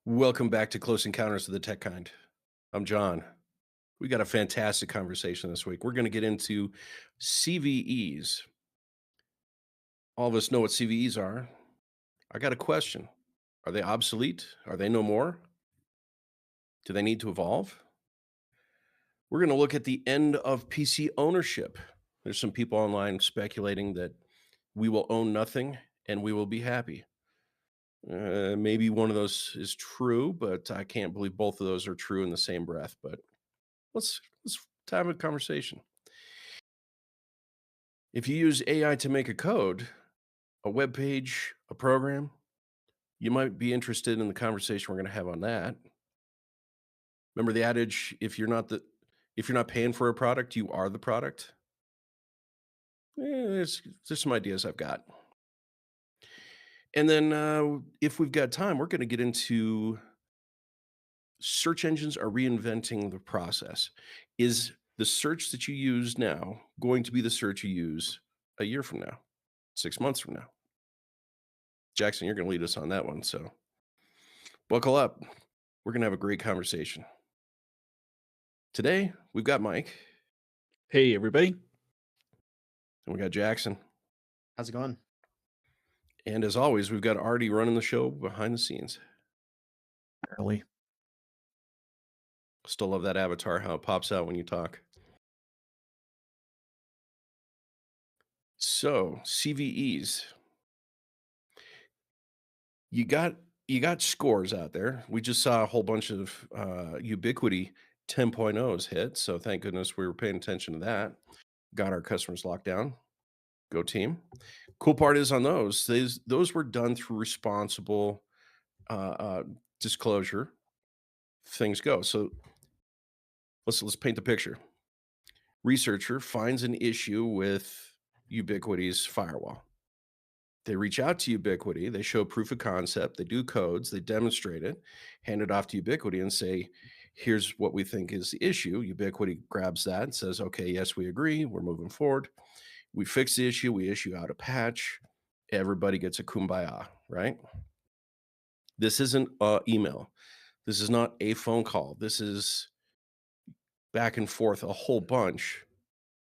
Welcome back to Close Encounters of the Tech Kind. I'm John. We got a fantastic conversation this week. We're going to get into CVEs. All of us know what CVEs are. I got a question. Are they obsolete? Are they no more? Do they need to evolve? We're going to look at the end of PC ownership. There's some people online speculating that we will own nothing and we will be happy. Maybe one of those is true, but I can't believe both of those are true in the same breath. But let's have a conversation. If you use AI to make a code, a web page, a program, you might be interested in the conversation we're going to have on that. Remember the adage: if you're not paying for a product, you are the product. There's some ideas I've got, and then if we've got time, we're going to get into search engines are reinventing the process. Is the search that you use now going to be the search you use a year from now, 6 months from now? Jackson, you're going to lead us on that one. So buckle up. We're going to have a great conversation. Today, we've got Mike Hey, everybody. and we got Jackson. How's it going? And as always, we've got Artie running the show behind the scenes. Early. Still love that avatar, how it pops out when you talk. So, CVEs. You got scores out there. We just saw a whole bunch of Ubiquity 10.0s hit. So thank goodness we were paying attention to that. Got our customers locked down. Go team. Cool part is on those were done through responsible disclosure. Things go. So let's paint the picture. Researcher finds an issue with Ubiquity's firewall. They reach out to Ubiquity, they show proof of concept, they do codes, they demonstrate it, hand it off to Ubiquity and say, here's what we think is the issue. Ubiquity grabs that and says, okay, yes, we agree, we're moving forward. We fix the issue, we issue out a patch, everybody gets a kumbaya, right? This isn't email. This is not a phone call. This is back and forth a whole bunch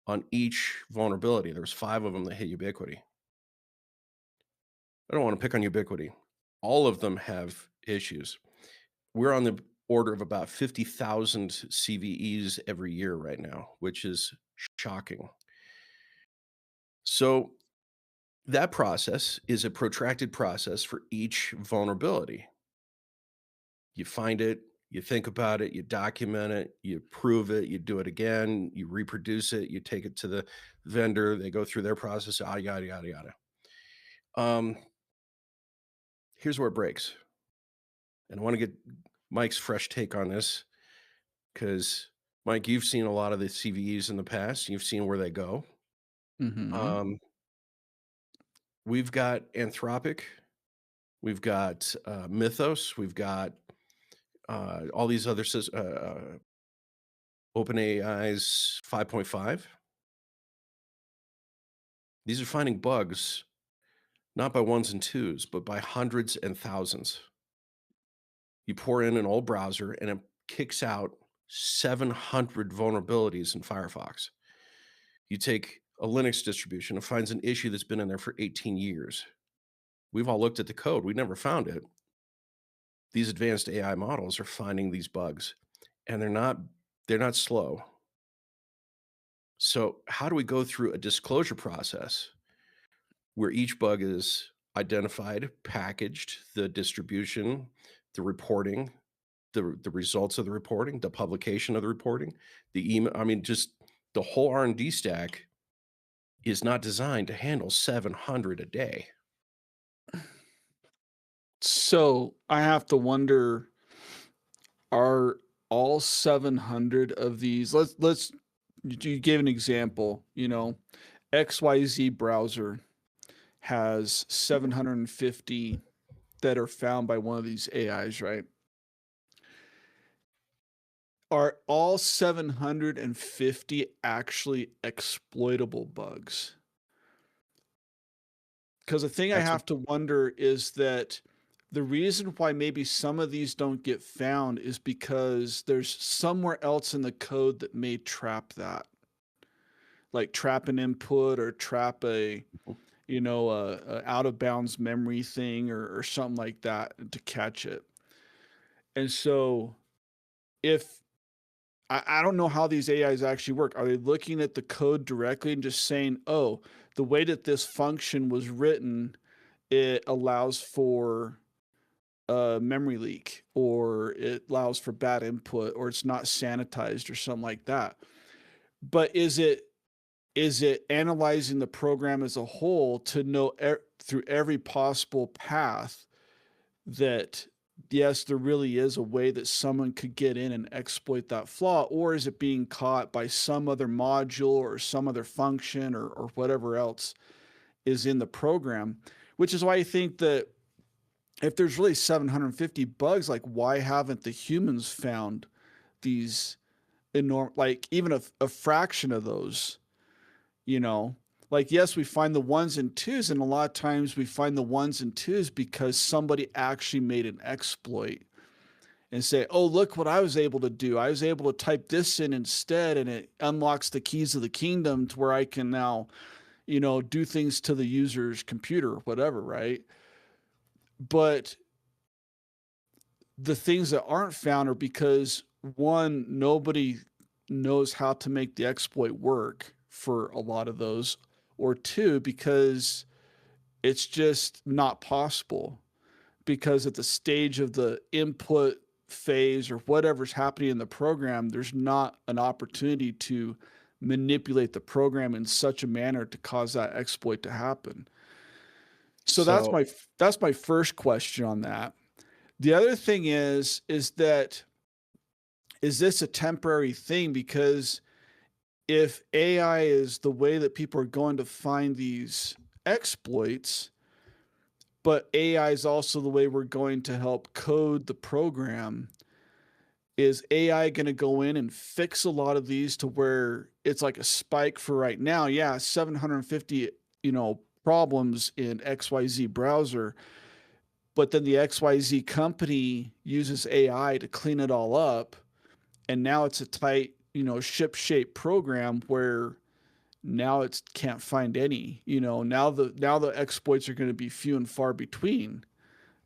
on each vulnerability. There's 5 of them that hit Ubiquity. I don't want to pick on Ubiquity. All of them have issues. We're on the order of about 50,000 CVEs every year right now, which is shocking. So that process is a protracted process for each vulnerability. You find it, you think about it, you document it, you prove it, you do it again, you reproduce it, you take it to the vendor, they go through their process, yada, yada, yada, yada. Here's where it breaks. And I want to get Mike's fresh take on this because, Mike, you've seen a lot of the CVEs in the past. You've seen where they go. Mhm. Um, we've got Anthropic, we've got Mythos, we've got all these other OpenAI's 5.5. These are finding bugs not by ones and twos, but by hundreds and thousands. You pour in an old browser and it kicks out 700 vulnerabilities in Firefox. You take a Linux distribution and finds an issue that's been in there for 18 years. We've all looked at the code, we never found it. These advanced AI models are finding these bugs and they're not slow. So, how do we go through a disclosure process where each bug is identified, packaged, the distribution, the reporting, the results of the reporting, the publication of the reporting, the email, I mean, just the whole R&D stack is not designed to handle 700 a day. So, I have to wonder, are all 700 of these let's you gave an example, XYZ browser has 750 that are found by one of these AIs, right? Are all 750 actually exploitable bugs? Because the thing I That's a have to wonder is that The reason why maybe some of these don't get found is because there's somewhere else in the code that may trap that, like trap an input or trap a out of bounds memory thing or something like that to catch it. And so if I don't know how these AIs actually work. Are they looking at the code directly and just saying, oh, the way that this function was written, it allows for a memory leak, or it allows for bad input, or it's not sanitized or something like that. But is it analyzing the program as a whole to know through every possible path that yes, there really is a way that someone could get in and exploit that flaw, or is it being caught by some other module or some other function or whatever else is in the program? Which is why I think that if there's really 750 bugs, like why haven't the humans found these enormous, like even a fraction of those, you know? Like, yes, we find the ones and twos, and a lot of times we find the ones and twos because somebody actually made an exploit and say, oh, look what I was able to do. I was able to type this in instead, and it unlocks the keys of the kingdom to where I can now, do things to the user's computer or whatever, right? But the things that aren't found are because one, nobody knows how to make the exploit work for a lot of those, or two, because it's just not possible. Because at the stage of the input phase or whatever's happening in the program, there's not an opportunity to manipulate the program in such a manner to cause that exploit to happen. So So that's my first question on that. The other thing is that is this a temporary thing? Because if AI is the way that people are going to find these exploits, but AI is also the way we're going to help code the program, is AI going to go in and fix a lot of these to where it's like a spike for right now? Yeah, 750, problems in XYZ browser, but then the XYZ company uses AI to clean it all up, and now it's a tight, ship shape program where now it can't find any. Now the exploits are going to be few and far between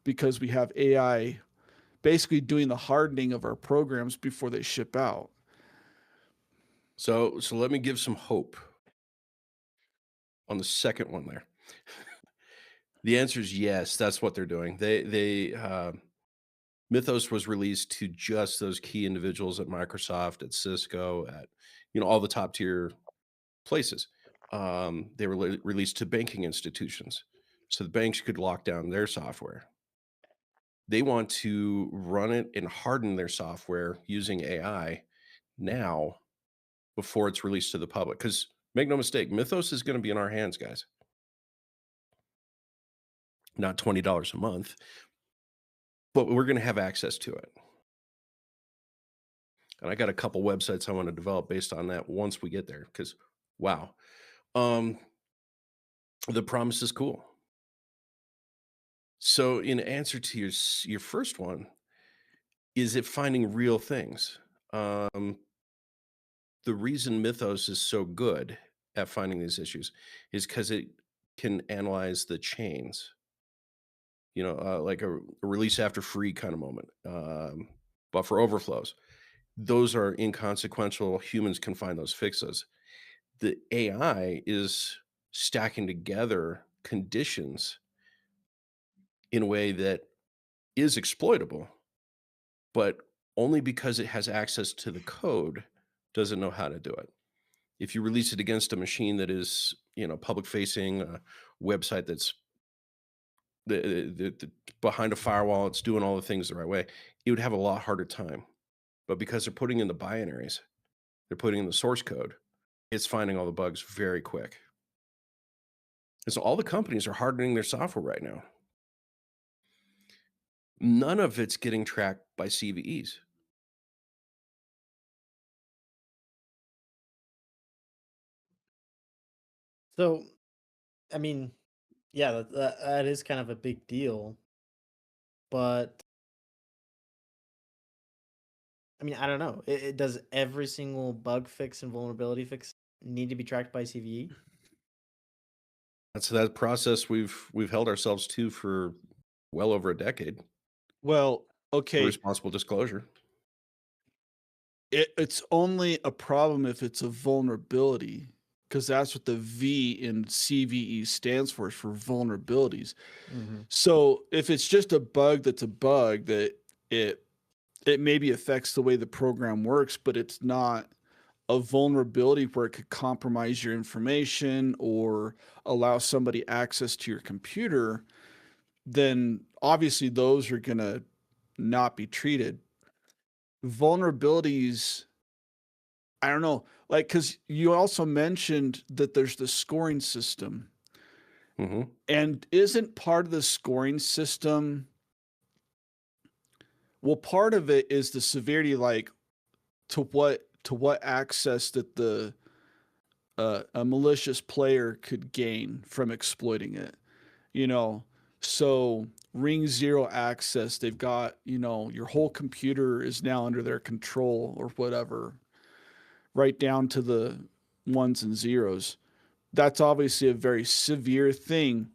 because we have AI basically doing the hardening of our programs before they ship out. so let me give some hope on the second one there. The answer is yes, that's what they're doing. Mythos was released to just those key individuals at Microsoft, at Cisco, at all the top tier places. They were released to banking institutions, so the banks could lock down their software. They want to run it and harden their software using AI now before it's released to the public. Because make no mistake, Mythos is going to be in our hands, guys. Not $20 a month, but we're going to have access to it. And I got a couple websites I want to develop based on that once we get there. Because wow, um, the promise is cool. So, in answer to your first one, is it finding real things? Um, the reason Mythos is so good at finding these issues is because it can analyze the chains. Like a release after free kind of moment, buffer overflows. Those are inconsequential. Humans can find those fixes. The AI is stacking together conditions in a way that is exploitable, but only because it has access to the code doesn't know how to do it. If you release it against a machine that is, public facing, a website that's the behind a firewall, it's doing all the things the right way, it would have a lot harder time. But because they're putting in the binaries, they're putting in the source code, it's finding all the bugs very quick. And so all the companies are hardening their software right now. None of it's getting tracked by CVEs. So, I mean, yeah, that is kind of a big deal. but I mean, I don't know. Does every single bug fix and vulnerability fix need to be tracked by CVE? That's that process we've held ourselves to for well over a decade Well, for okay, responsible disclosure. it's only a problem if it's a vulnerability, because that's what the V in CVE stands for vulnerabilities. Hmm. So if it's just a bug that's a bug that it it maybe affects the way the program works, but it's not a vulnerability where it could compromise your information or allow somebody access to your computer, then obviously those are going to not be treated. Vulnerabilities, I don't know, like, because you also mentioned that there's the scoring system. Mhm. And isn't part of the scoring system, well, part of it is the severity, like to what access that the a malicious player could gain from exploiting it, you know? So ring zero access, they've got, your whole computer is now under their control or whatever, right down to the ones and zeros. That's obviously a very severe thing,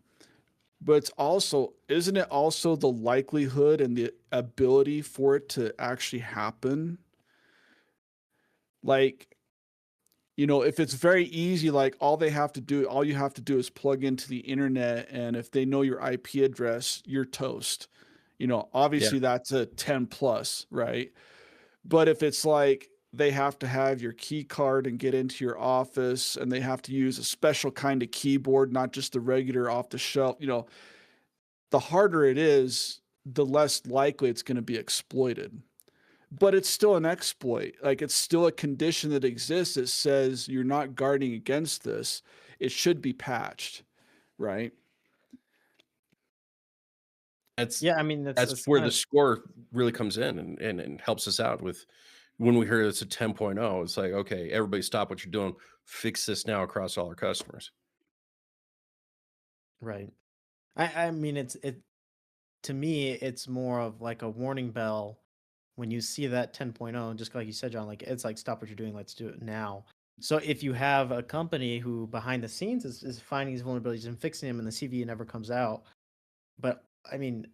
but it's also, isn't it also the likelihood and the ability for it to actually happen? Like, if it's very easy, like all you have to do is plug into the internet. And if they know your IP address, you're toast. Yeah. Obviously that's a 10 plus, right? But if it's like they have to have your key card and get into your office and they have to use a special kind of keyboard, not just the regular off the shelf, the harder it is, the less likely it's going to be exploited. But it's still an exploit. Like, it's still a condition that exists that says you're not guarding against this. It should be patched, right? That's Yeah, I mean that's that's where kind the of score really comes in and helps us out with when we hear it's a 10.0, it's like, "Okay, everybody stop what you're doing. Fix this now across all our customers." right. I mean it to me it's more of like a warning bell when you see that 10.0, just like you said, John, like it's like stop what you're doing, let's do it now. So if you have a company who behind the scenes is finding these vulnerabilities and fixing them and the CVE never comes out, but I mean,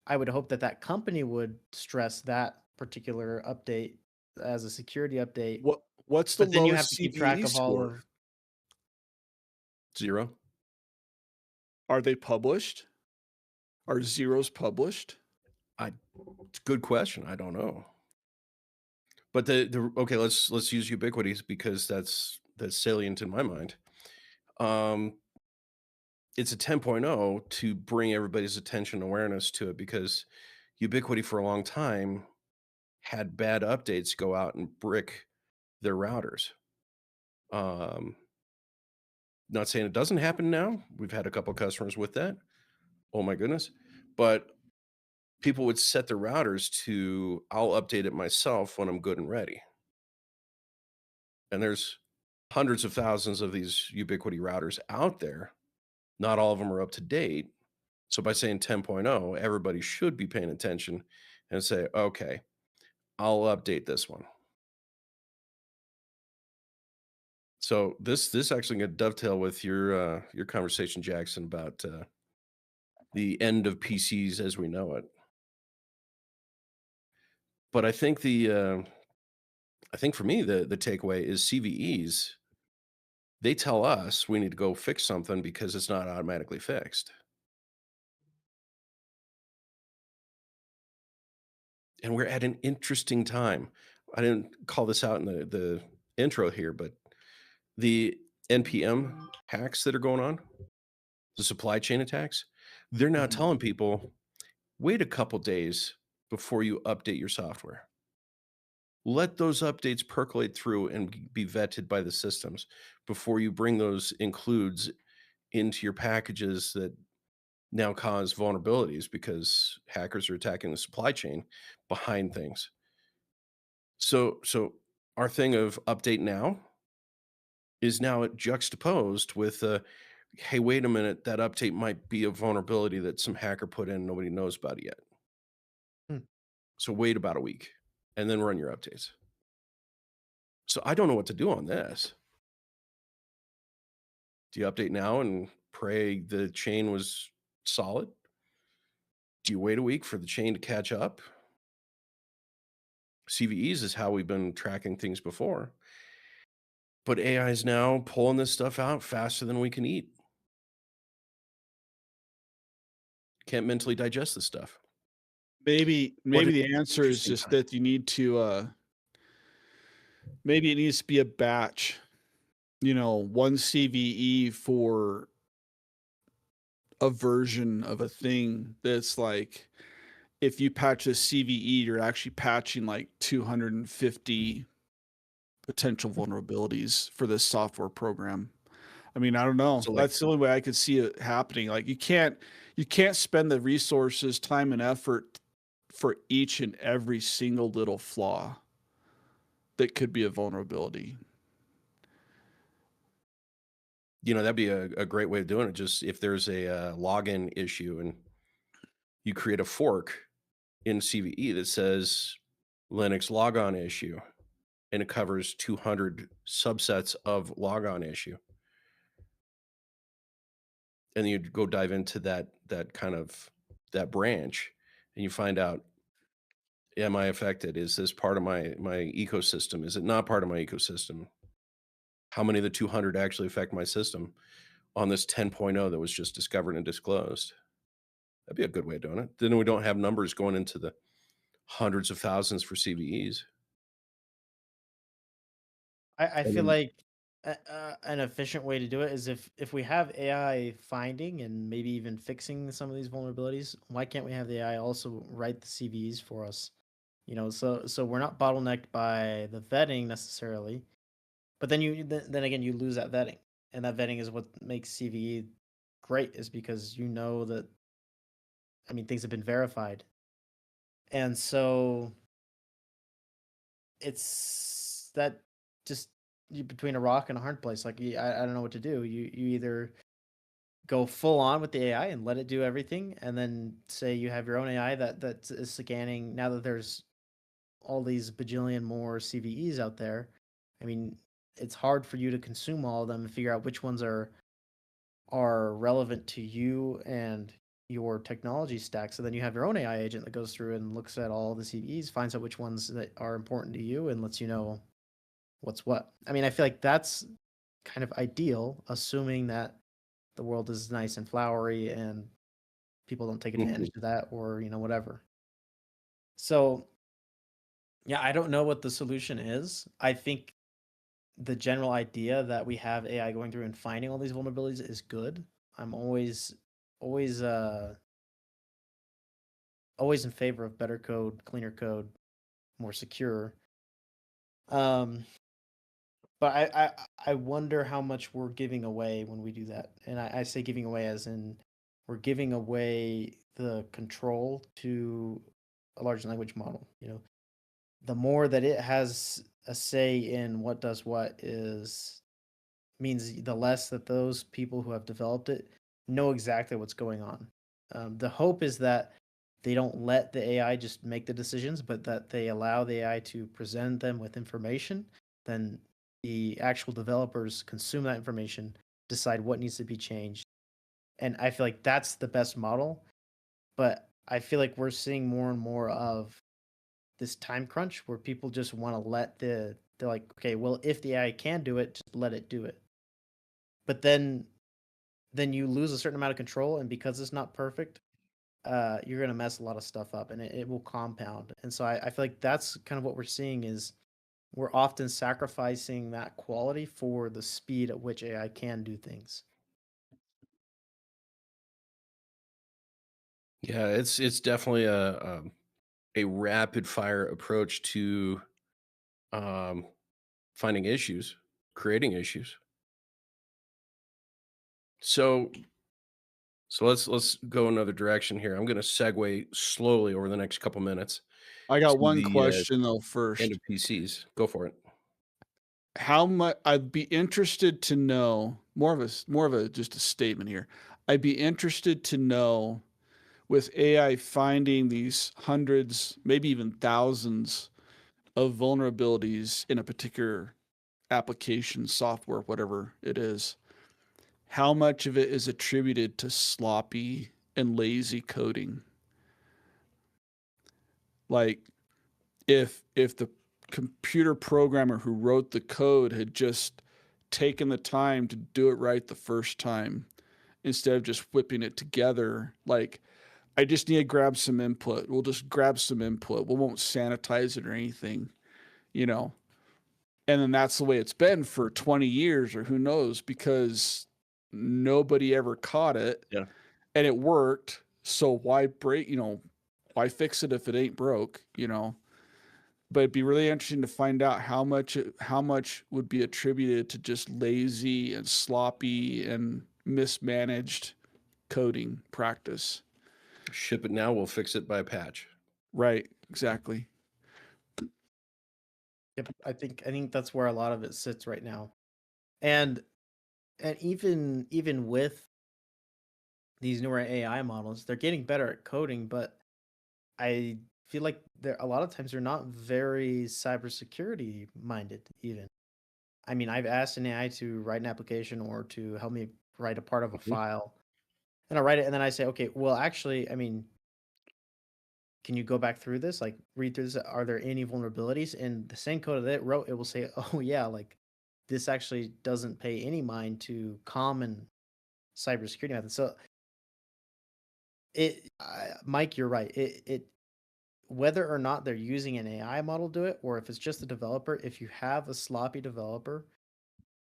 I would hope that that company would stress that particular update as a security update, What's the but then you lowest have to keep track CVE of all score? of 0? Are they published? Are zeros published? I It's a good question, I don't know. But the okay, let's use ubiquities because that's salient in my mind. Um, it's a 10.0 to bring everybody's attention and awareness to it because Ubiquiti for a long time had bad updates go out and brick their routers. Um, Not saying it doesn't happen now. We've had a couple customers with that. Oh my goodness. But people would set their routers to I'll update it myself when I'm good and ready. And there's hundreds of thousands of these Ubiquiti routers out there. Not all of them are up to date. So by saying 10.0, everybody should be paying attention and say, okay, I'll update this one. So this actually gonna dovetail with your conversation, Jackson, about the end of PCs as we know it. But I think for me the takeaway is CVEs. They tell us we need to go fix something because it's not automatically fixed, and we're at an interesting time. I didn't call this out in the intro here, but the NPM hacks that are going on, the supply chain attacks, they're now Mhm. telling people wait a couple days before you update your software. Let those updates percolate through and be vetted by the systems before you bring those includes into your packages that now cause vulnerabilities because hackers are attacking the supply chain behind things. So our thing of update now is now juxtaposed with hey, wait a minute, that update might be a vulnerability that some hacker put in, nobody knows about it yet. Hmm. So wait about a week and then run your updates. So I don't know what to do on this. Do you update now and pray the chain was solid? Do you wait a week for the chain to catch up? CVEs is how we've been tracking things before. But AI is now pulling this stuff out faster than we can eat. Can't mentally digest this stuff. Maybe What an the answer is interesting just time. that you need to maybe it needs to be a batch, one CVE for a version of a thing that's like if you patch a CVE, you're actually patching like 250 potential vulnerabilities for this software program. I mean, I don't know. So, like, That's the only way I could see it happening. Like you can't spend the resources, time, and effort for each and every single little flaw that could be a vulnerability. that'd be a great way of doing it. Just if there's a login issue and you create a fork in CVE that says Linux logon issue, and it covers 200 subsets of logon issue. And you go dive into that kind of that branch and you find out, am I affected? Is this part of my ecosystem? Is it not part of my ecosystem? How many of the 200 actually affect my system on this 10.0 that was just discovered and disclosed? That'd be a good way of doing it. Then we don't have numbers going into the hundreds of thousands for CVEs. I And feel then like an efficient way to do it is if we have AI finding and maybe even fixing some of these vulnerabilities, why can't we have the AI also write the CVEs for us? So we're not bottlenecked by the vetting necessarily, but then again you lose that vetting, and that vetting is what makes CVE great, is because you know that, I mean, things have been verified, and so it's that just you between a rock and a hard place. Like I don't know what to do. You either go full on with the AI and let it do everything, and then say you have your own AI that is scanning. Now that there's all these bajillion more CVEs out there, I mean, it's hard for you to consume all of them and figure out which ones are relevant to you and your technology stack. So then you have your own AI agent that goes through and looks at all the CVEs, finds out which ones that are important to you, and lets you know what's what. I mean, I feel like that's kind of ideal, assuming that the world is nice and flowery and people don't take mhm. advantage of that, or whatever. So yeah, I don't know what the solution is. I think the general idea that we have AI going through and finding all these vulnerabilities is good. I'm always always in favor of better code, cleaner code, more secure. Um, but I wonder how much we're giving away when we do that. And I say giving away as in we're giving away the control to a large language model. The more that it has a say in what does what is means the less that those people who have developed it know exactly what's going on. The hope is that they don't let the AI just make the decisions, but that they allow the AI to present them with information. Then the actual developers consume that information, decide what needs to be changed. And I feel like that's the best model. But I feel like we're seeing more and more of this time crunch where people just want to they're like, okay, well, if the AI can do it, just let it do it. But then you lose a certain amount of control, and because it's not perfect, you're gonna mess a lot of stuff up, and it will compound. And so I feel like that's kind of what we're seeing is we're often sacrificing that quality for the speed at which AI can do things. Yeah, it's definitely a rapid fire approach to um, finding issues, creating issues. So let's go another direction here. I'm going to segue slowly over the next couple minutes I got to one the question though end first. of PCs. Go for it. how much I'd be interested to know more of a just a statement here. I'd be interested to know with AI finding these hundreds, maybe even thousands of vulnerabilities in a particular application, software, whatever it is, how much of it is attributed to sloppy and lazy coding? Like if the computer programmer who wrote the code had just taken the time to do it right the first time instead of just whipping it together, like I just need to grab some input. We'll just grab some input. We won't sanitize it or anything, you know. And then that's the way it's been for 20 years or who knows, because nobody ever caught it Yeah. and it worked. So why break, why fix it if it ain't broke, But it'd be really interesting to find out how much would be attributed to just lazy and sloppy and mismanaged coding practice. Ship it now, we'll fix it by patch. Right, exactly. Yep, I think that's where a lot of it sits right now. And even with these newer AI models, they're getting better at coding, but I feel like there a lot of times they're not very cybersecurity minded even. I mean, I've asked an AI to write an application or to help me write a part of a Mhm. file, and I write it, and then I say, okay, well, actually, I mean, can you go back through this, like read through this? Are there any vulnerabilities? And the same code that it wrote, it will say, oh yeah, like this actually doesn't pay any mind to common cybersecurity methods. So Mike, you're right. It whether or not they're using an AI model to do it, or if it's just the developer, if you have a sloppy developer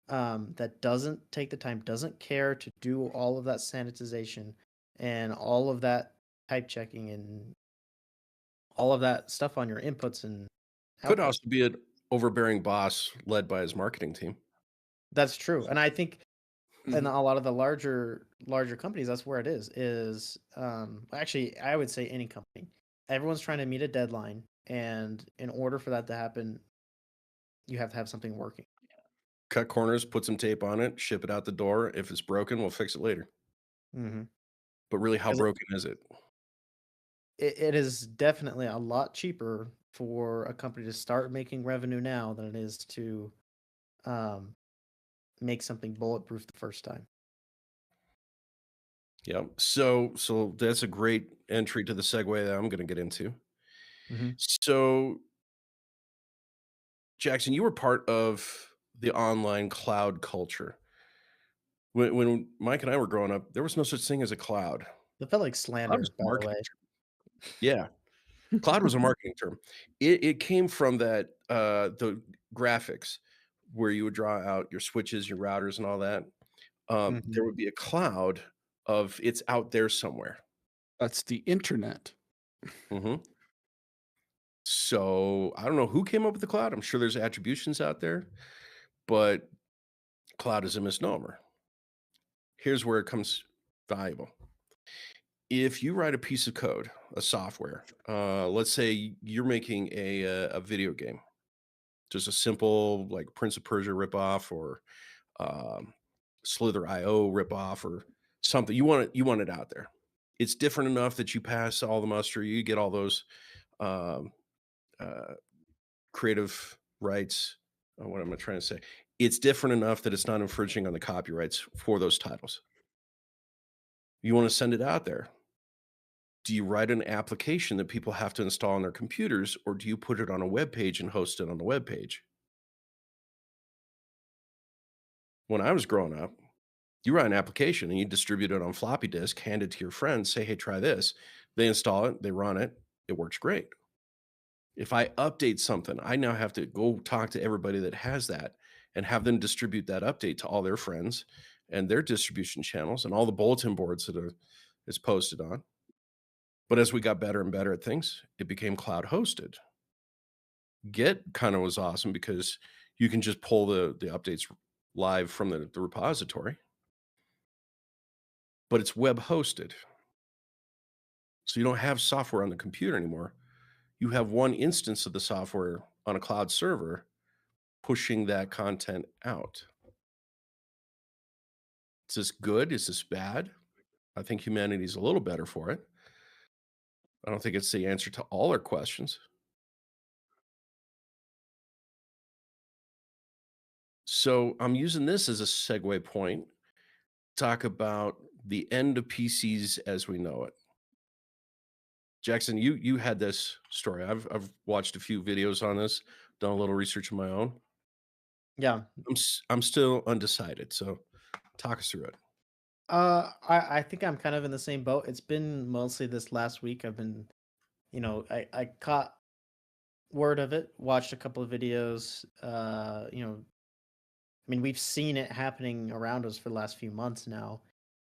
that doesn't take the time, doesn't care to do all of that sanitization and all of that type checking and all of that stuff on your inputs and Could outputs. also be an overbearing boss led by his marketing team. That's true. And I think in Mhm. a lot of the larger companies, that's where it is actually I would say any company. Everyone's trying to meet a deadline, and in order for that to happen, you have to have something working. Cut corners, put some tape on it, ship it out the door. If it's broken, we'll fix it later. Mhm. But really, how 'Cause broken is it? it is definitely a lot cheaper for a company to start making revenue now than it is to um, make something bulletproof the first time. Yeah. So that's a great entry to the segue that I'm going to get into. Mhm. So, Jackson, you were part of the online cloud culture. When Mike and I were growing up, there was no such thing as a cloud. It felt like Cloud was slander, a by the marketing way. term. Yeah. Cloud was a marketing term. It came from that, the graphics where you would draw out your switches, your routers, and all that. There Mhm. would be a cloud of it's out there somewhere. That's the internet. Mhm. So, I don't know who came up with the cloud. I'm sure there's attributions out there, but cloud is a misnomer. Here's where it comes valuable. If you write a piece of code, a software, let's say you're making a video game, just a simple like Prince of Persia ripoff or um, Slither IO ripoff or something. You want it out there. It's different enough that you pass all the muster. You get all those um, uh, creative rights. What am I trying to say? It's different enough that it's not infringing on the copyrights for those titles. You want to send it out there. Do you write an application that people have to install on their computers, or do you put it on a web page and host it on the web page? When I was growing up, you write an application and you distribute it on floppy disk, hand it to your friends, say, "Hey, try this." They install it, they run it, it works great. If I update something, I now have to go talk to everybody that has that and have them distribute that update to all their friends and their distribution channels and all the bulletin boards that it's posted on. But as we got better and better at things, it became cloud hosted. Git kind of was awesome because you can just pull the updates live from the repository, but it's web hosted. So you don't have software on the computer anymore. You have one instance of the software on a cloud server, pushing that content out. Is this good? Is this bad? I think humanity's a little better for it. I don't think it's the answer to all our questions. So I'm using this as a segue point, talk about the end of PCs as we know it. Jackson, you had this story. I've watched a few videos on this, done a little research of my own. Yeah. I'm still undecided. So talk us through it. I think I'm kind of in the same boat. It's been mostly this last week. I've been, I caught word of it, watched a couple of videos. I mean, we've seen it happening around us for the last few months now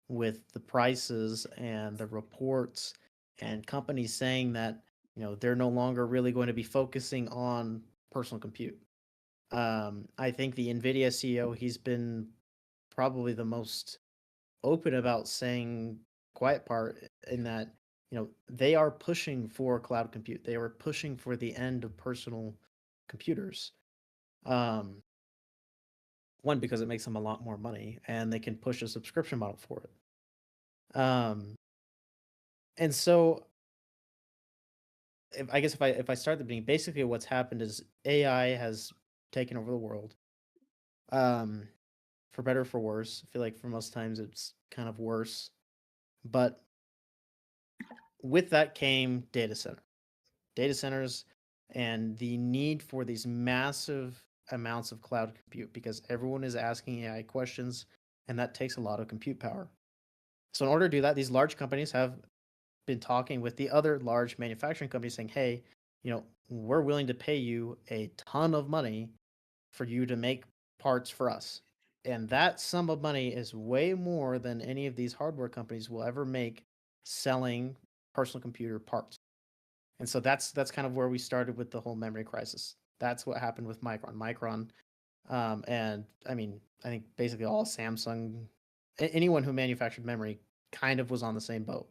with the prices and the reports and companies saying that, they're no longer really going to be focusing on personal compute. I think the Nvidia CEO, he's been probably the most open about saying quiet part in that, they are pushing for cloud compute. They are pushing for the end of personal computers. Um, One, because it makes them a lot more money and they can push a subscription model for it. And so I guess if I start at the beginning, basically what's happened is AI has taken over the world. Um, for better or for worse. I feel like for most times it's kind of worse. But with that came data centers, and the need for these massive amounts of cloud compute because everyone is asking AI questions, and that takes a lot of compute power. So, in order to do that, these large companies have been talking with the other large manufacturing companies saying, hey, we're willing to pay you a ton of money for you to make parts for us. And that sum of money is way more than any of these hardware companies will ever make selling personal computer parts. And so that's kind of where we started with the whole memory crisis. That's what happened with Micron. And I mean, I think basically all Samsung, anyone who manufactured memory kind of was on the same boat.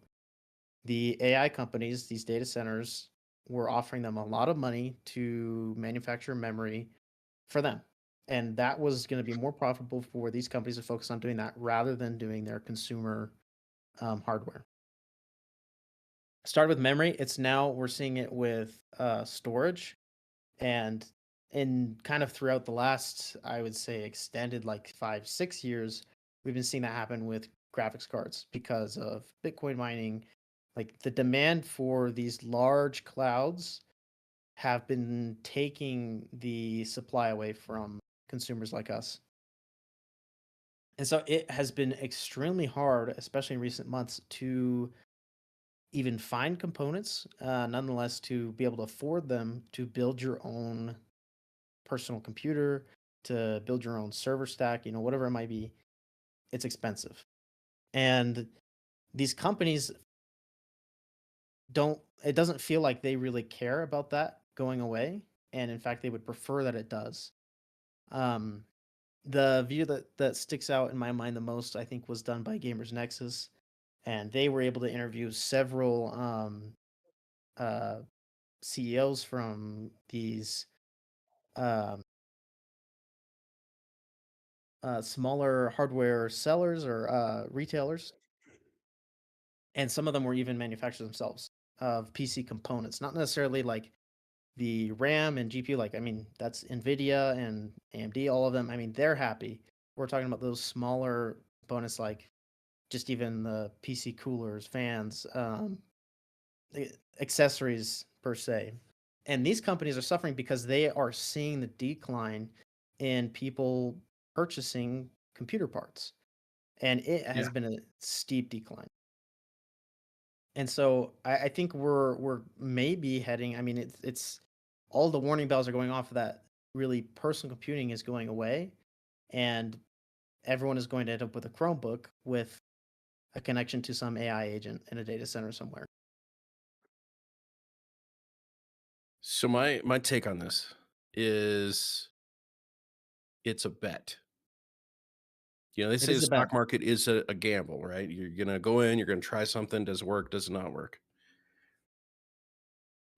The AI companies, these data centers, were offering them a lot of money to manufacture memory for them. And that was going to be more profitable for these companies to focus on doing that rather than doing their consumer hardware. Started with memory. It's now we're seeing it with storage, and in kind of throughout the last, I would say, extended like 5 6 years, we've been seeing that happen with graphics cards because of Bitcoin mining. Like the demand for these large clouds have been taking the supply away from consumers like us. And so it has been extremely hard, especially in recent months, to even find components, nonetheless, to be able to afford them to build your own personal computer, to build your own server stack, whatever it might be. It's expensive. And these companies it doesn't feel like they really care about that going away. And in fact, they would prefer that it does. Um, the view that sticks out in my mind the most, I think, was done by Gamers Nexus, and they were able to interview several uh, CEOs from these um, smaller hardware sellers or retailers, and some of them were even manufacturers themselves of PC components, not necessarily like the RAM and GPU. Like, I mean, that's Nvidia and AMD, all of them. I mean, they're happy. We're talking about those smaller components like just even the PC coolers, fans, accessories per se. And these companies are suffering because they are seeing the decline in people purchasing computer parts. And it Yeah. has been a steep decline. And so I think we're maybe heading. I mean, it's all the warning bells are going off that really personal computing is going away, and everyone is going to end up with a Chromebook with a connection to some AI agent in a data center somewhere. So my take on this is it's a bet. They It say the is a bet. stock market is a gamble, right? You're gonna go in, you're gonna try something, does it work, does it not work?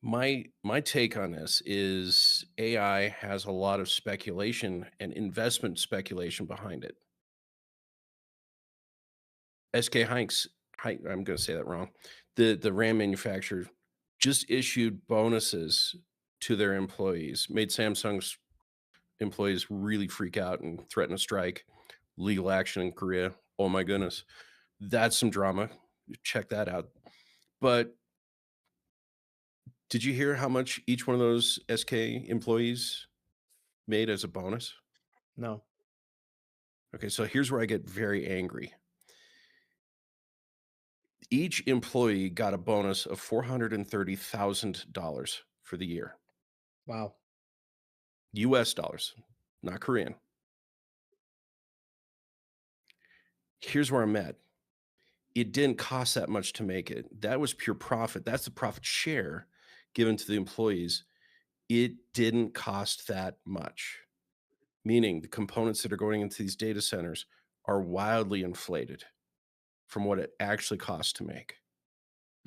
My take on this is AI has a lot of speculation and investment speculation behind it. SK Hynix, I'm going to say that wrong. The RAM manufacturer just issued bonuses to their employees, made Samsung's employees really freak out and threaten a strike, legal action in Korea. Oh my goodness, that's some drama. Check that out. But did you hear how much each one of those SK employees made as a bonus? No. Okay, so here's where I get very angry. Each employee got a bonus of $430,000 for the year. Wow. US dollars, not Korean. Here's where I'm at. It didn't cost that much to make it. That was pure profit. That's the profit share given to the employees. It didn't cost that much, meaning the components that are going into these data centers are wildly inflated from what it actually costs to make.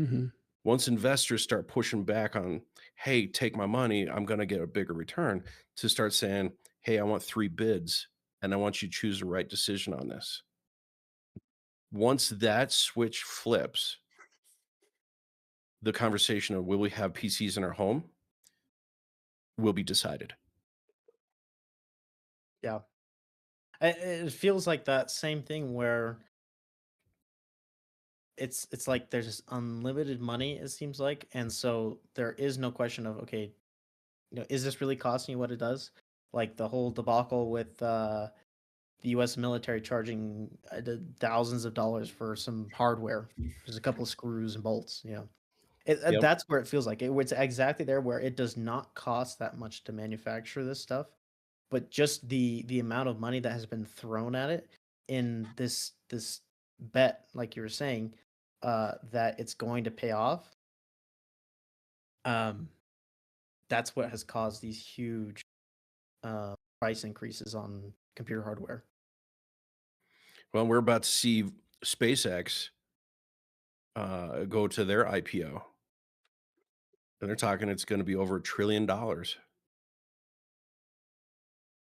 Mhm. Once investors start pushing back on, hey, take my money, I'm going to get a bigger return, to start saying, hey, I want 3 bids and I want you to choose the right decision on this. Once that switch flips, the conversation of will we have PCs in our home will be decided. Yeah. It feels like that same thing where it's like there's just unlimited money, it seems like, and so there is no question of, okay, is this really costing you what it does? Like the whole debacle with the U.S. military charging the thousands of dollars for some hardware, just a couple of screws and bolts. Yep. That's where it feels like it's exactly there where it does not cost that much to manufacture this stuff, but just the amount of money that has been thrown at it in this bet, like you were saying, that it's going to pay off. Um, that's what has caused these huge price increases on computer hardware. Well, we're about to see SpaceX go to their IPO, and they're talking it's going to be over $1 trillion.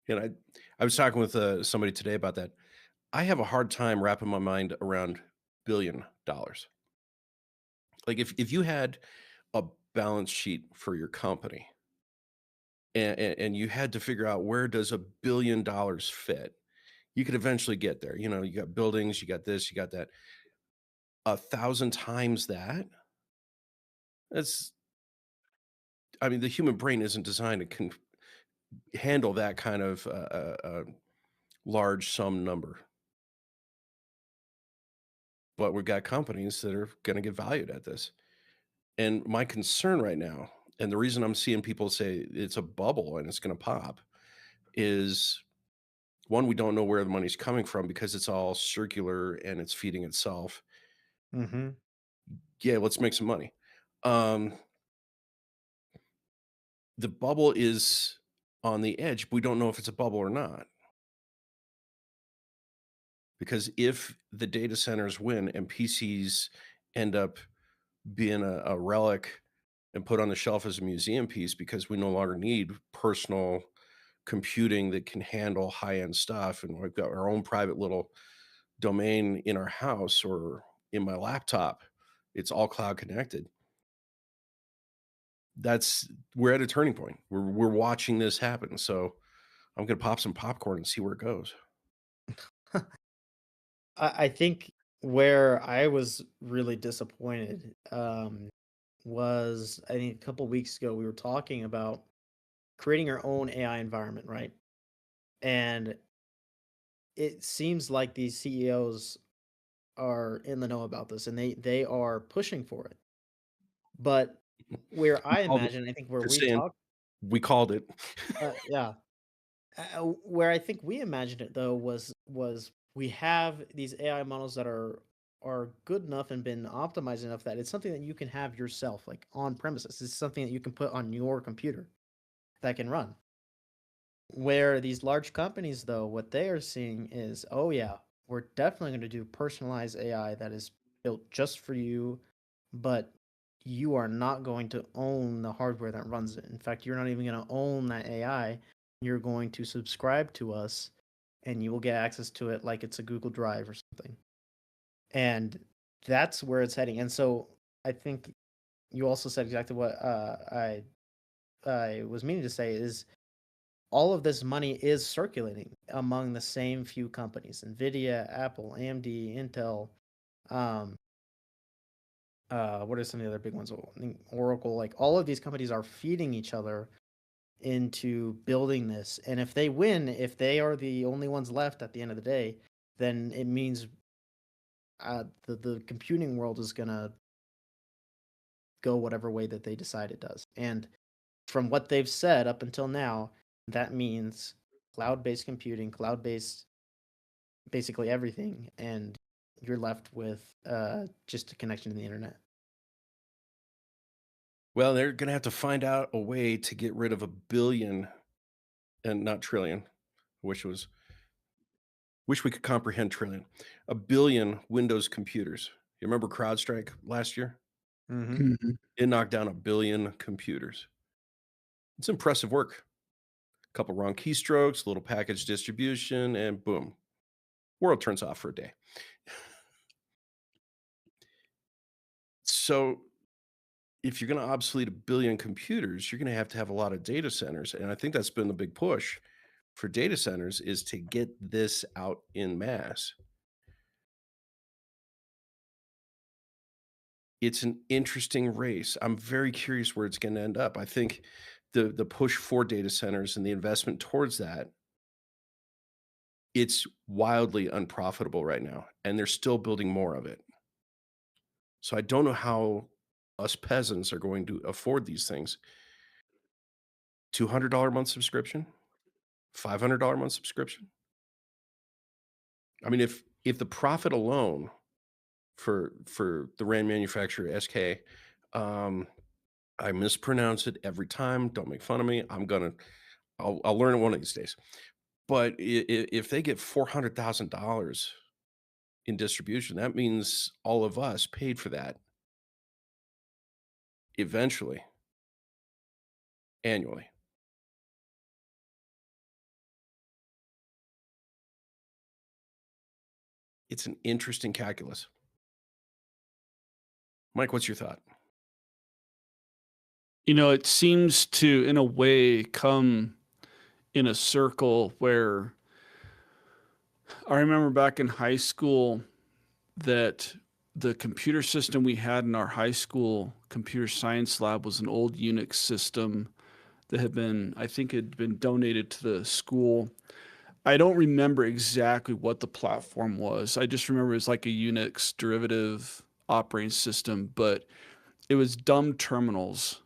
And I was talking with somebody today about that. I have a hard time wrapping my mind around $1 billion. Like if you had a balance sheet for your company and you had to figure out where does $1 billion fit, you could eventually get there. You know, you got buildings, you got this, you got that. 1,000 times that. That's, I mean, the human brain isn't designed to handle that kind of large sum number. But we've got companies that are going to get valued at this. And my concern right now, and the reason I'm seeing people say it's a bubble and it's going to pop, is one, we don't know where the money's coming from because it's all circular and it's feeding itself. Mm-hmm. Yeah, let's make some money. Um, the bubble is on the edge. But we don't know if it's a bubble or not. Because if the data centers win and PCs end up being a relic and put on the shelf as a museum piece because we no longer need personal computing that can handle high-end stuff, and we've got our own private little domain in our house or in my laptop, it's all cloud connected. That's We're at a turning point. We're watching this happen, so I'm gonna pop some popcorn and see where it goes. I think where I was really disappointed was I think a couple weeks ago we were talking about creating our own AI environment, right? And it seems like these CEOs are in the know about this and they are pushing for it. But where We I called it. imagine, I think where Just we saying, talk, we called it. yeah, where I think we imagined it though was we have these AI models that are good enough and been optimized enough that it's something that you can have yourself, like on premises. It's something that you can put on your computer that can run. Where these large companies, though, what they are seeing is, oh yeah, we're definitely going to do personalized AI that is built just for you, but you are not going to own the hardware that runs it. In fact, you're not even going to own that AI. You're going to subscribe to us and you will get access to it like it's a Google Drive or something. And that's where it's heading. And so I think you also said exactly what I was meaning to say is all of this money is circulating among the same few companies: Nvidia, Apple, AMD, Intel. Um, what are some of the other big ones? Oracle. Like all of these companies are feeding each other into building this. And if they win, if they are the only ones left at the end of the day, then it means the computing world is gonna go whatever way that they decide it does. And from what they've said up until now, that means cloud-based computing, cloud-based basically everything, and you're left with just a connection to the internet. Well, they're gonna have to find out a way to get rid of 1,000,000,000 and not trillion. I wish we could comprehend trillion. 1,000,000,000 Windows computers. You remember CrowdStrike last year? Mm-hmm. Mhm. It knocked down 1,000,000,000 computers. It's impressive work. A couple wrong keystrokes, a little package distribution, and boom, world turns off for a day. So if you're going to obsolete 1,000,000,000 computers, you're going to have a lot of data centers. And I think that's been the big push for data centers is to get this out in mass. It's an interesting race. I'm very curious where it's going to end up. I think the push for data centers and the investment towards that, it's wildly unprofitable right now, and they're still building more of it. So I don't know how us peasants are going to afford these things. $200 a month subscription, $500 a month subscription. I mean, if the profit alone for the RAM manufacturer SK, um, I mispronounce it every time. Don't make fun of me. I'll learn it one of these days. But if they get $400,000 in distribution, that means all of us paid for that eventually, annually. It's an interesting calculus. Mike, what's your thought? It seems to, in a way, come in a circle where I remember back in high school that the computer system we had in our high school computer science lab was an old Unix system that I think had been donated to the school. I don't remember exactly what the platform was. I just remember it was like a Unix derivative operating system, but it was dumb terminals.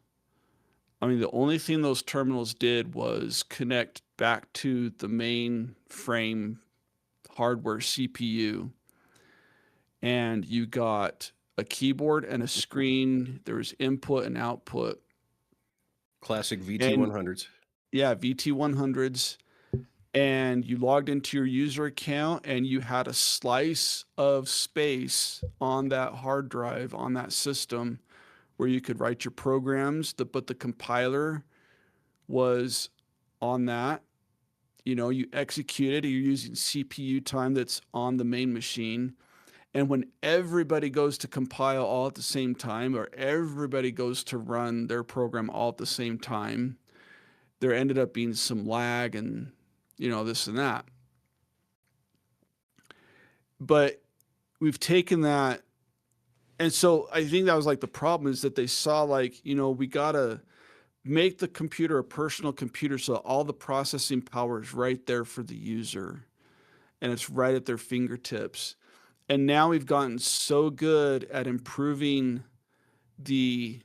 I mean, the only thing those terminals did was connect back to the mainframe hardware CPU, and you got a keyboard and a screen. There was input and output. Classic And VT100s. yeah, VT100s. And you logged into your user account and you had a slice of space on that hard drive on that system where you could write your programs, but the compiler was on that. You execute it, you're using CPU time that's on the main machine. And when everybody goes to compile all at the same time, or everybody goes to run their program all at the same time, there ended up being some lag and, this and that. But we've taken that. And so I think that was like the problem is that they saw like, we got to make the computer a personal computer so all the processing power is right there for the user and it's right at their fingertips. And now we've gotten so good at improving the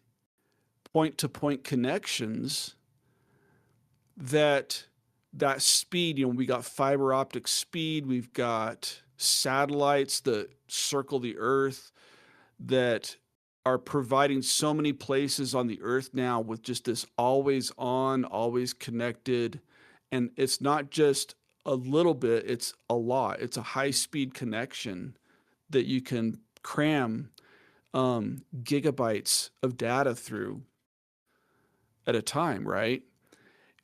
point-to-point connections that speed, we got fiber optic speed, we've got satellites that circle the earth that are providing so many places on the earth now with just this always on, always connected. And it's not just a little bit, it's a lot. It's a high speed connection that you can cram gigabytes of data through at a time, right?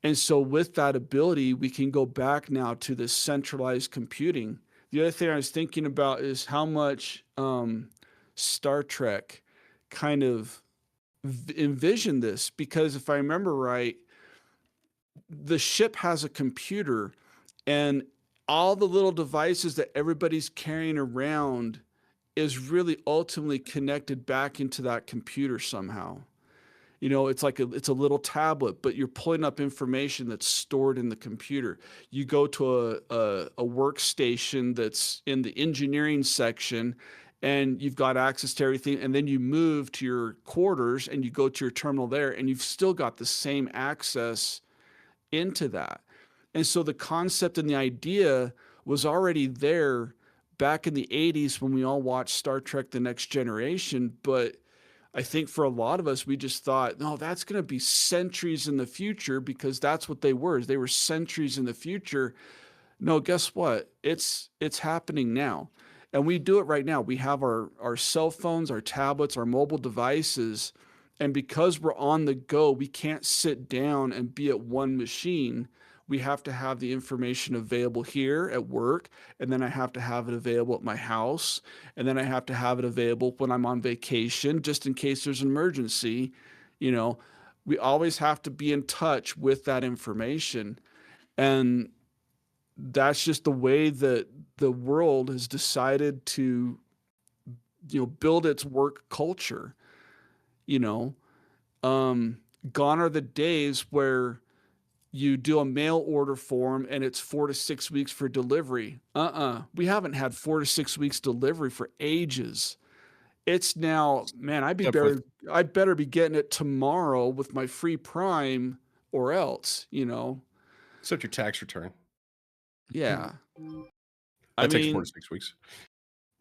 And so with that ability, we can go back now to this centralized computing. The other thing I was thinking about is how much Star Trek kind of envisioned this, because if I remember right, the ship has a computer, and all the little devices that everybody's carrying around is really ultimately connected back into that computer somehow. You know, it's a little tablet, but you're pulling up information that's stored in the computer. You go to a workstation that's in the engineering section, and you've got access to everything. And then you move to your quarters and you go to your terminal there, and you've still got the same access into that. And so the concept and the idea was already there back in the 80s when we all watched Star Trek The Next Generation. But I think for a lot of us, we just thought, no, that's going to be centuries in the future, because that's what they were. They were centuries in the future. No, guess what? It's happening now. And we do it right now. We have our cell phones, our tablets, our mobile devices. And because we're on the go, we can't sit down and be at one machine. We have to have the information available here at work, and then I have to have it available at my house, and then I have to have it available when I'm on vacation, just in case there's an emergency. You know, we always have to be in touch with that information. And that's just the way that the world has decided to, build its work culture. You know, gone are the days where you do a mail order form and it's 4 to 6 weeks for delivery. We haven't had 4 to 6 weeks delivery for ages. It's now, man, Except for I better be getting it tomorrow with my free Prime, or else, except your tax return. Yeah. I That takes 4 mean, to 6 weeks.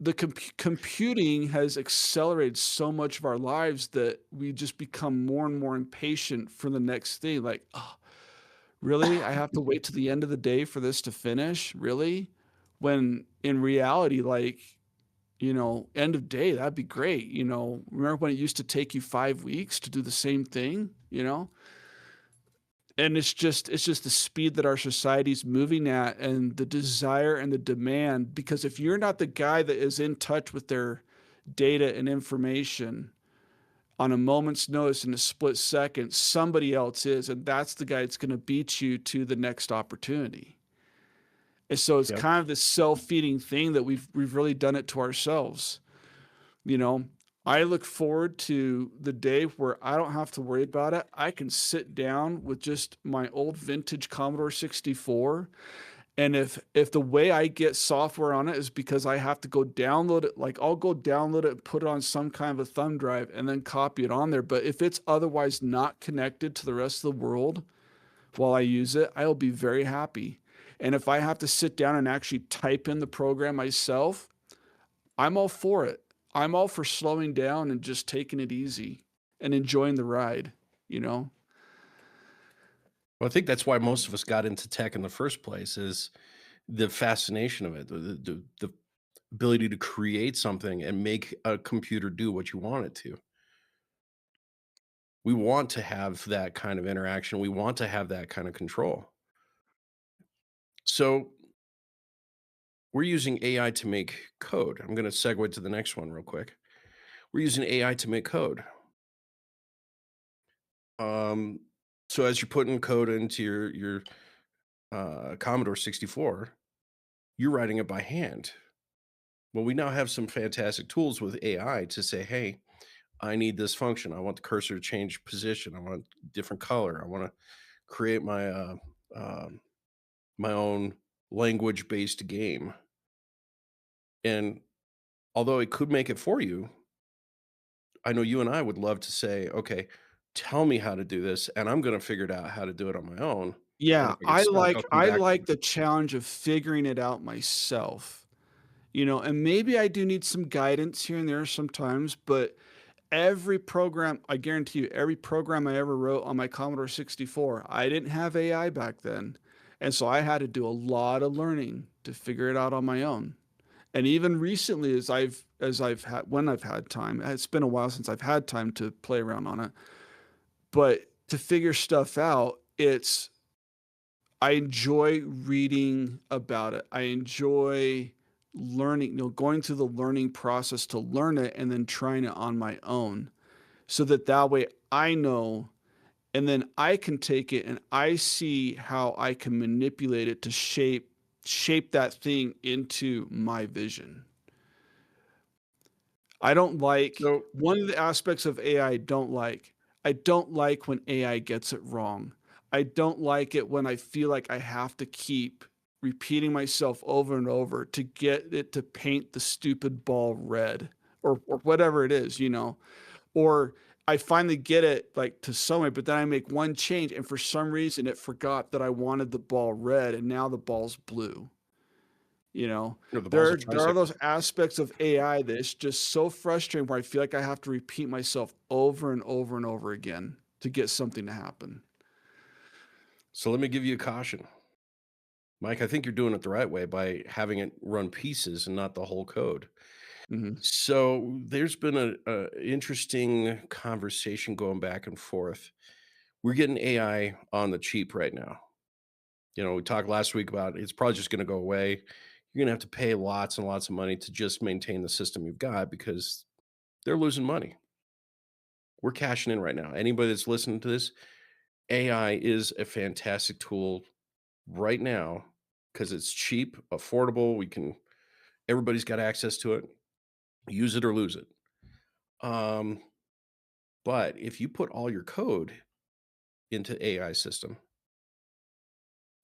the computing has accelerated so much of our lives that we just become more and more impatient for the next thing. Like, oh, really? I have to wait to the end of the day for this to finish? Really? When in reality, like, end of day, that'd be great. Remember when it used to take you 5 weeks to do the same thing, And it's just the speed that our society's moving at, and the desire and the demand. Because if you're not the guy that is in touch with their data and information on a moment's notice, in a split second, somebody else is, and that's the guy that's going to beat you to the next opportunity. And so it's Yep. kind of this self-feeding thing that we've really done it to ourselves. You know, I look forward to the day where I don't have to worry about it. I can sit down with just my old vintage Commodore 64, and if the way I get software on it is because I have to go download it, like I'll go download it and put it on some kind of a thumb drive and then copy it on there. But if it's otherwise not connected to the rest of the world while I use it, I'll be very happy. And if I have to sit down and actually type in the program myself, I'm all for it. I'm all for slowing down and just taking it easy and enjoying the ride, you know? Well, I think that's why most of us got into tech in the first place, is the fascination of it, the ability to create something and make a computer do what you want it to. We want to have that kind of interaction. We want to have that kind of control. So we're using AI to make code. I'm going to segue to the next one real quick. We're using AI to make code. Um, so as you're putting code into your Commodore 64, you're writing it by hand. Well, we now have some fantastic tools with AI to say, hey, I need this function. I want the cursor to change position. I want different color. I want to create um my own language-based game. And although it could make it for you, I know you and I would love to say, okay, tell me how to do this, and I'm going to figure it out how to do it on my own. And Yeah, if I get I stuck, I'll like come I back to like you. the challenge of figuring it out myself. And maybe I do need some guidance here and there sometimes, but every program, I guarantee you, every program I ever wrote on my Commodore 64, I didn't have AI back then. And so I had to do a lot of learning to figure it out on my own. And even recently, as when I've had time. It's been a while since I've had time to play around on it. But to figure stuff out, I enjoy reading about it. I enjoy learning, going through the learning process to learn it and then trying it on my own so that way I know, and then I can take it and I see how I can manipulate it to shape that thing into my vision. I don't like So one of the aspects of AI I don't like. I don't like when AI gets it wrong. I don't like it when I feel like I have to keep repeating myself over and over to get it to paint the stupid ball red or whatever it is, Or I finally get it like to somewhere, but then I make one change and for some reason it forgot that I wanted the ball red and now the ball's blue. the ball's a There are tricycle. those aspects of AI that is just so frustrating where I feel like I have to repeat myself over and over and over again to get something to happen. So let me give you a caution. Mike, I think you're doing it the right way by having it run pieces and not the whole code. Mhm. So there's been a interesting conversation going back and forth. We're getting AI on the cheap right now. We talked last week about it's probably just going to go away. You're going to have to pay lots and lots of money to just maintain the system you've got because they're losing money. We're cashing in right now. Anybody that's listening to this, AI is a fantastic tool right now because it's cheap, affordable. Everybody's got access to it. Use it or lose it. Um, but if you put all your code into AI system,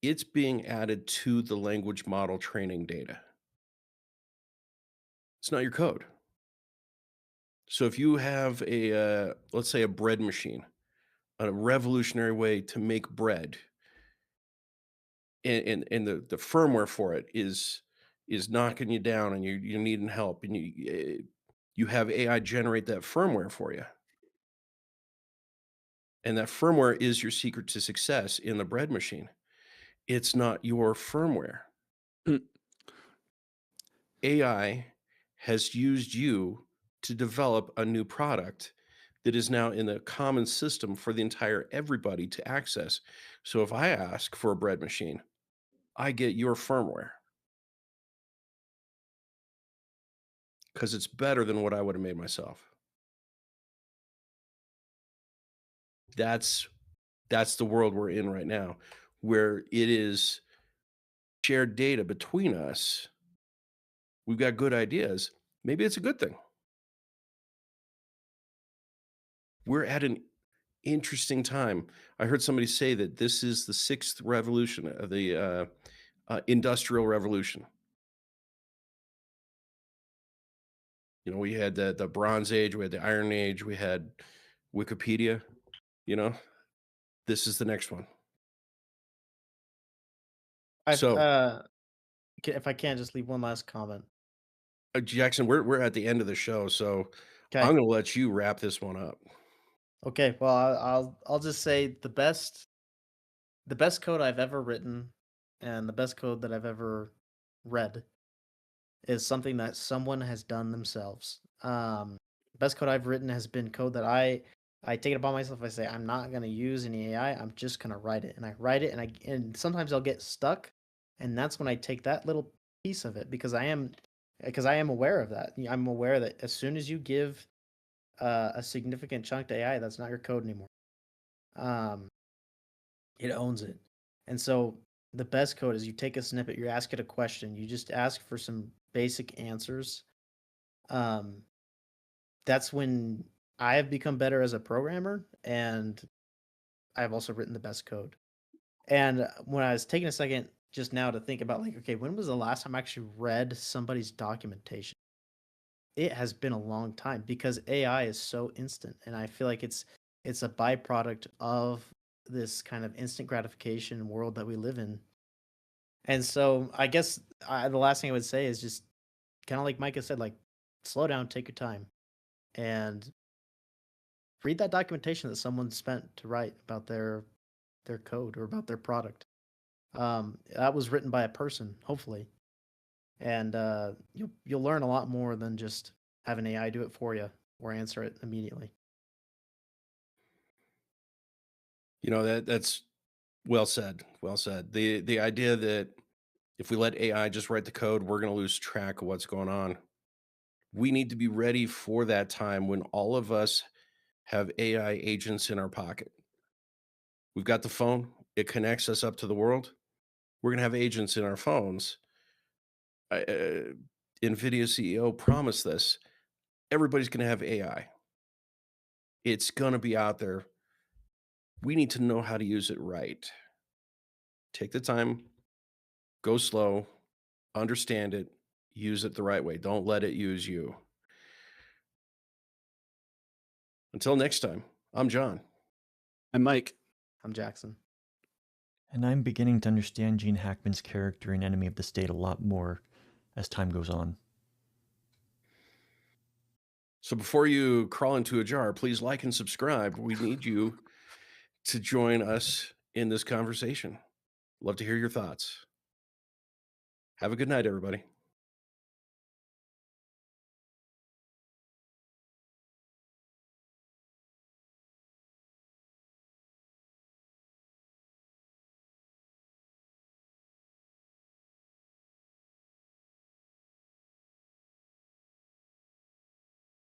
it's being added to the language model training data. It's not your code. So if you have let's say a bread machine, a revolutionary way to make bread, and the firmware for it is knocking you down, and you're needing help, and you have AI generate that firmware for you, and that firmware is your secret to success in the bread machine. It's not your firmware. Mm. AI has used you to develop a new product that is now in the common system for the entire everybody to access. So if I ask for a bread machine, I get your firmware because it's better than what I would have made myself. That's that's the world we're in right now, where it is shared data between us. We've got good ideas. Maybe it's a good thing. We're at an interesting time. I heard somebody say that this is the sixth revolution of the industrial revolution. We had the Bronze Age, we had the Iron Age, we had Wikipedia. You know, this is the next one. I've So, if I can just leave one last comment. Jackson, we're at the end of the show, so Okay. I'm going to let you wrap this one up. Okay. Well, I'll just say the best code I've ever written and the best code that I've ever read is something that someone has done themselves. Best code I've written has been code that I take it upon myself. I say I'm not gonna use any AI. I'm just gonna write it, and I write it, and sometimes I'll get stuck, and that's when I take that little piece of it because I am aware of that. I'm aware that as soon as you give a significant chunk to AI, that's not your code anymore. Um, it owns it, and so the best code is you take a snippet, you ask it a question, you just ask for some basic answers. Um, that's when I have become better as a programmer, and I've also written the best code. And when I was taking a second just now to think about, like, okay, when was the last time I actually read somebody's documentation? It has been a long time because AI is so instant, and I feel like it's a byproduct of this kind of instant gratification world that we live in. And so I guess the last thing I would say is just kind of like Micah said, like, slow down, take your time, and read that documentation that someone spent to write about their code or about their product. That was written by a person, hopefully, and you'll learn a lot more than just have an AI do it for you or answer it immediately. That's well said. Well said. The idea that if we let AI just write the code, we're going to lose track of what's going on. We need to be ready for that time when all of us have AI agents in our pocket. We've got the phone, it connects us up to the world. We're going to have agents in our phones. NVIDIA CEO promised this. Everybody's going to have AI. It's going to be out there. We need to know how to use it right. Take the time, go slow, understand it, use it the right way. Don't let it use you. Until next time, I'm John. And Mike. I'm Jackson. And I'm beginning to understand Gene Hackman's character in Enemy of the State a lot more as time goes on. So before you crawl into a jar, please like and subscribe. We need you to join us in this conversation. Love to hear your thoughts. Have a good night, everybody.